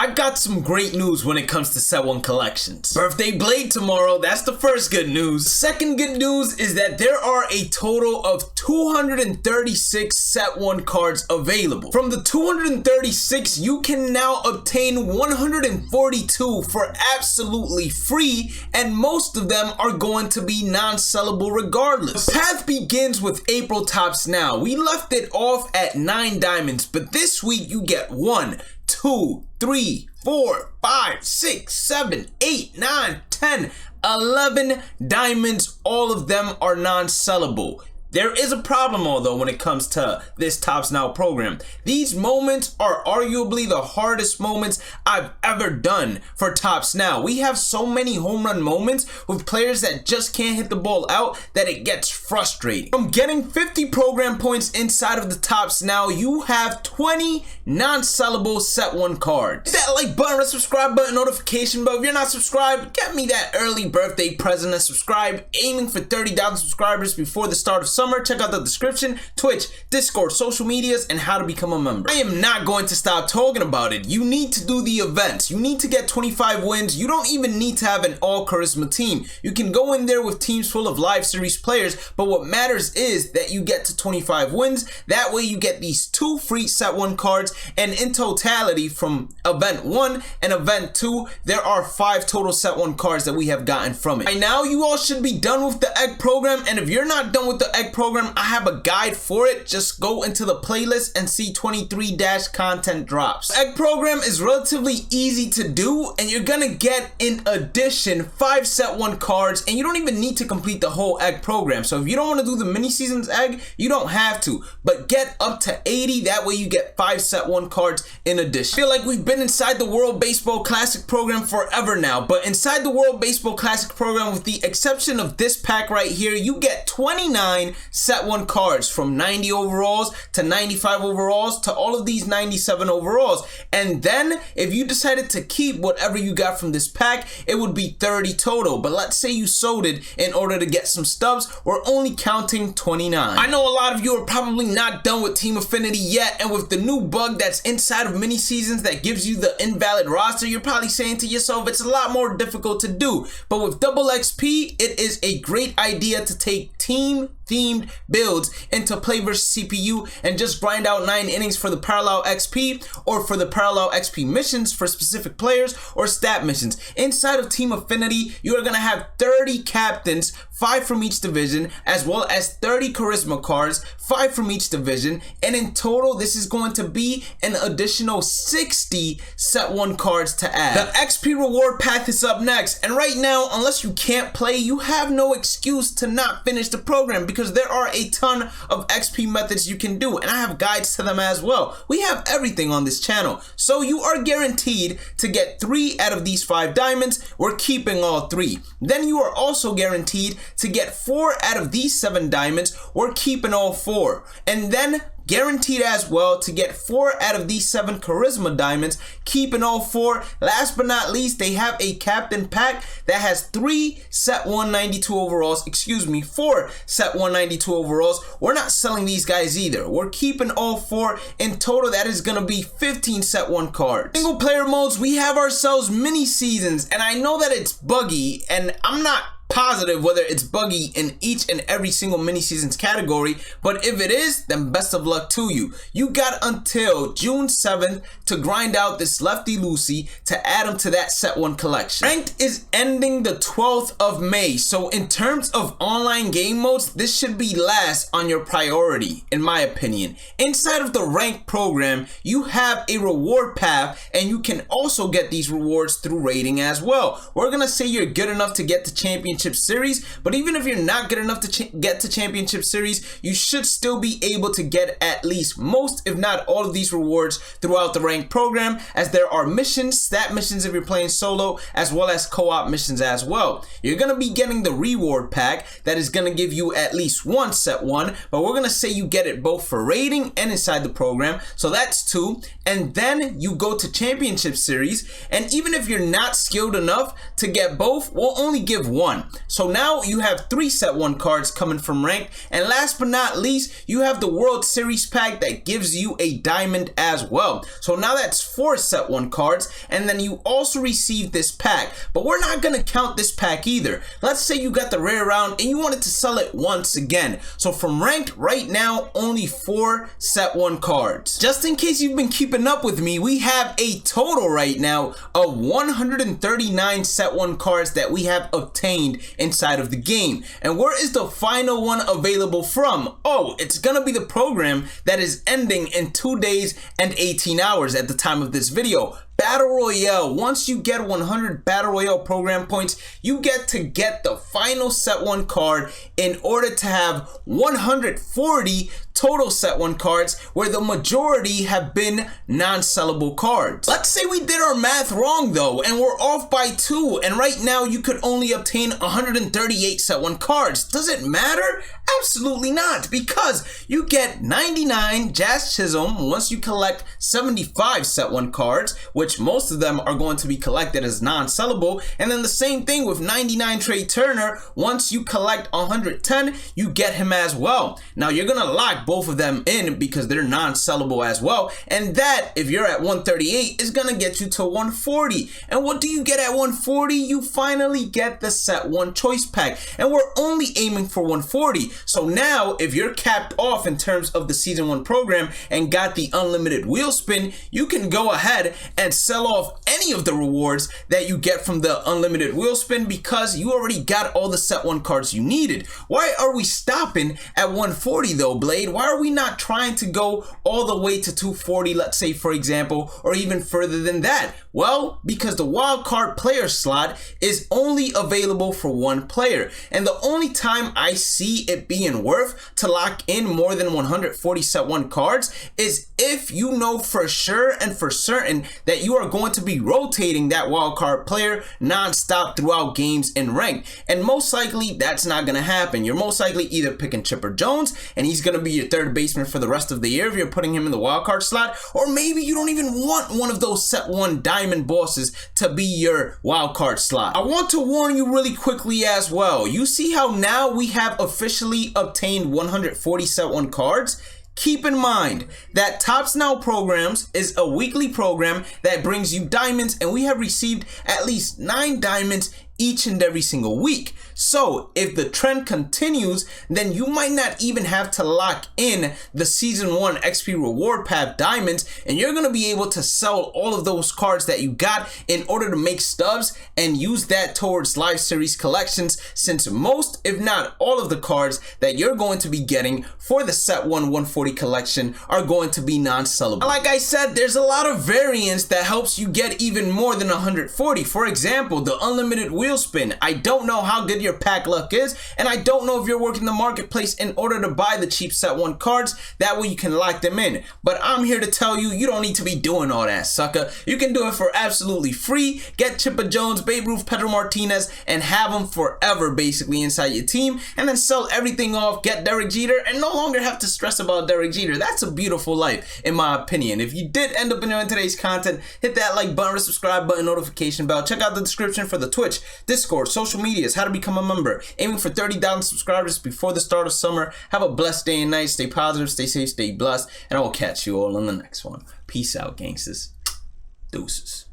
I've got some great news when it comes to Set 1 collections. Birthday Blade tomorrow, that's the first good news. Second good news is that there are a total of 236 Set 1 cards available. From the 236, you can now obtain 142 for absolutely free, and most of them are going to be non-sellable regardless. The path begins with April Tops Now. We left it off at 9 diamonds, but this week you get 1, 2, 3, 4, 5, 6, 7, 8, 9, 10, 11 diamonds. All of them are non-sellable. There is a problem although when it comes to this Tops Now program. These moments are arguably the hardest moments I've ever done for Tops Now. We have so many home run moments with players that just can't hit the ball out that it gets frustrating. From getting 50 program points inside of the Tops Now, you have 20 non-sellable Set 1 cards. Hit that like button, red subscribe button, notification bell. If you're not subscribed, get me that early birthday present and subscribe. Aiming for 30,000 subscribers before the start of summer. Check out the description, Twitch, Discord, social medias, and how to become a member. I am not going to stop talking about it. You need to do the events. You need to get 25 wins. You don't even need to have an all charisma team. You can go in there with teams full of live series players, but what matters is that you get to 25 wins. That way you get these 2 free Set 1 cards, and in totality from event 1 and event 2, there are 5 total Set 1 cards that we have gotten from it. By now, you all should be done with the egg program, and if you're not done with the egg program, I have a guide for it. Just go into the playlist and see 23 content drops. Egg program is relatively easy to do, and you're gonna get in addition 5 Set 1 cards, and you don't even need to complete the whole egg program. So if you don't want to do the mini seasons egg, you don't have to, but get up to 80. That way you get 5 Set 1 cards in addition. I feel like we've been inside the World Baseball Classic program forever now, but inside the World Baseball Classic program, with the exception of this pack right here, you get 29 Set 1 cards, from 90 overalls to 95 overalls to all of these 97 overalls. And then if you decided to keep whatever you got from this pack, it would be 30 total. But let's say you sold it in order to get some stubs, we're only counting 29. I know a lot of you are probably not done with Team Affinity yet, and with the new bug that's inside of mini seasons that gives you the invalid roster, you're probably saying to yourself, it's a lot more difficult to do. But with double XP, it is a great idea to take team themed builds into play versus CPU and just grind out 9 innings for the parallel XP, or for the parallel XP missions for specific players, or stat missions. Inside of Team Affinity, you are going to have 30 captains, 5 from each division, as well as 30 charisma cards, 5 from each division, and in total this is going to be an additional 60 Set 1 cards to add. The XP reward path is up next, and right now, unless you can't play, you have no excuse to not finish the program, because there are a ton of XP methods you can do, and I have guides to them as well. We have everything on this channel, so you are guaranteed to get 3 out of these 5 diamonds. We're keeping all 3. Then you are also guaranteed to get 4 out of these 7 diamonds. We're keeping all 4. And then guaranteed as well to get 4 out of these 7 charisma diamonds, keeping all 4. Last but not least, they have a captain pack that has 3 Set 192 overalls, 4 Set 192 overalls. We're not selling these guys either. We're keeping all 4. In total, that is going to be 15 Set 1 cards. Single player modes, we have ourselves mini seasons, and I know that it's buggy, and I'm not positive whether it's buggy in each and every single mini seasons category, but if it is, then best of luck to you. You got until June 7th to grind out this Lefty Lucy to add him to that Set 1 collection. Ranked is ending the 12th of May, so in terms of online game modes, this should be last on your priority, in my opinion. Inside of the ranked program, you have a reward path, and you can also get these rewards through rating as well. We're gonna say you're good enough to get to championship series, but even if you're not good enough to get to championship series, you should still be able to get at least most, if not all, of these rewards throughout the ranked program, as there are missions, stat missions if you're playing solo, as well as co-op missions as well. You're gonna be getting the reward pack that is gonna give you at least 1 Set 1, but we're gonna say you get it both for rating and inside the program, so that's 2. And then you go to championship series, and even if you're not skilled enough to get both, we'll only give 1. So now you have 3 set 1 cards coming from ranked, and last but not least, you have the World Series pack that gives you a diamond as well. So now that's 4 set 1 cards, and then you also receive this pack, but we're not gonna count this pack either. Let's say you got the rare round and you wanted to sell it once again. So from ranked right now, only 4 set 1 cards. Just in case you've been keeping up with me, we have a total right now of 139 set 1 cards that we have obtained inside of the game. And where is the final one available from? Oh, it's gonna be the program that is ending in 2 days and 18 hours at the time of this video. Battle Royale. Once you get 100 Battle Royale program points, you get to get the final set 1 card in order to have 140 total set 1 cards, where the majority have been non-sellable cards. Let's say we did our math wrong though, and we're off by 2, and right now you could only obtain 138 set 1 cards. Does it matter? Absolutely not, because you get 99 Jazz Chisholm once you collect 75 set 1 cards, which most of them are going to be collected as non-sellable, and then the same thing with 99 Trey Turner. Once you collect 110, you get him as well. Now you're gonna lock both of them in because they're non-sellable as well, and that, if you're at 138, is gonna get you to 140. And what do you get at 140? You finally get the set 1 choice pack, and we're only aiming for 140. So now if you're capped off in terms of the season 1 program and got the unlimited wheel spin, you can go ahead and sell off any of the rewards that you get from the unlimited wheel spin, because you already got all the set 1 cards you needed. Why are we stopping at 140 though, Blade? Why are we not trying to go all the way to 240, let's say, for example, or even further than that? Well, because the wildcard player slot is only available for 1 player, and the only time I see it being worth to lock in more than 140 set 1 cards is if you know for sure and for certain that you are going to be rotating that wildcard player non-stop throughout games in ranked, and most likely that's not going to happen. You're most likely either picking Chipper Jones, and he's going to be your third baseman for the rest of the year if you're putting him in the wildcard slot, or maybe you don't even want one of those set 1 diamond bosses to be your wildcard slot. I want to warn you really quickly as well. You see how now we have officially obtained 140 set 1 cards? Keep in mind that Tops Now Programs is a weekly program that brings you diamonds, and we have received at least 9 diamonds each and every single week. So if the trend continues, then you might not even have to lock in the season 1 XP reward path diamonds, and you're going to be able to sell all of those cards that you got in order to make stubs and use that towards live series collections, since most, if not all, of the cards that you're going to be getting for the set 1 140 collection are going to be non-sellable. Like I said, there's a lot of variance that helps you get even more than 140. For example, the unlimited wheel spin. I don't know how good your pack luck is, and I don't know if you're working the marketplace in order to buy the cheap set 1 cards. That way you can lock them in. But I'm here to tell you, you don't need to be doing all that, sucker. You can do it for absolutely free. Get Chipper Jones, Babe Ruth, Pedro Martinez, and have them forever basically inside your team, and then sell everything off, get Derek Jeter, and no longer have to stress about Derek Jeter. That's a beautiful life, in my opinion. If you did end up enjoying today's content, hit that like button, subscribe button, notification bell. Check out the description for the Twitch, Discord, social medias, how to become a member. Aiming for 30,000 subscribers before the start of summer. Have a blessed day and night. Stay positive, stay safe, stay blessed, and I will catch you all on the next one. Peace out, gangsters. Deuces.